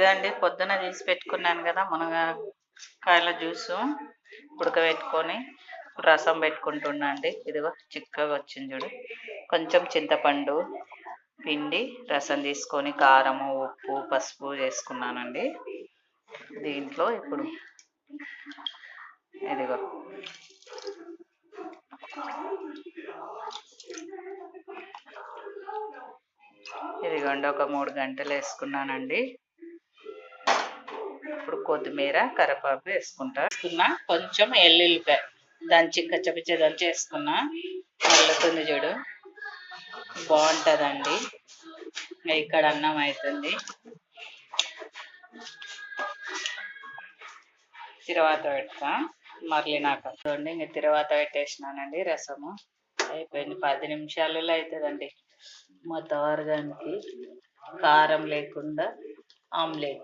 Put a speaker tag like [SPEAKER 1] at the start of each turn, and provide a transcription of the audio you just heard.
[SPEAKER 1] ఇదండి పొద్దున తీసి పెట్టుకున్నాను కదా మునగకాయల జ్యూసు ఉడకబెట్టుకొని రసం పెట్టుకుంటున్నా అండి. ఇదిగో చిక్కగా వచ్చింది చూడు. కొంచెం చింతపండు పిండి రసం తీసుకొని కారము ఉప్పు పసుపు వేసుకున్నానండి. దీంట్లో ఇప్పుడు ఇదిగో ఇదిగోండి ఒక 3 గంటలు వేసుకున్నానండి. ఇప్పుడు కొత్తిమీర కరివేపాకు వేసుకున్నా. కొంచెం ఎల్లుల్లిపాయ దంచి కచ్చపిచ్చ దంచి వేసుకున్నా. మళ్ళీ చూడు బాగుంటుందండి. ఇక్కడ అన్నం అవుతుంది. తిరువాత పెడతా మళ్ళీ నాకు చూడండి. ఇంకా తిరువాత పెట్టేసినానండి. రసము అయిపోయింది. 10 నిమిషాలలో అవుతుందండి. మా తవరగానికి కారం లేకుండా ఆమ్లెట్.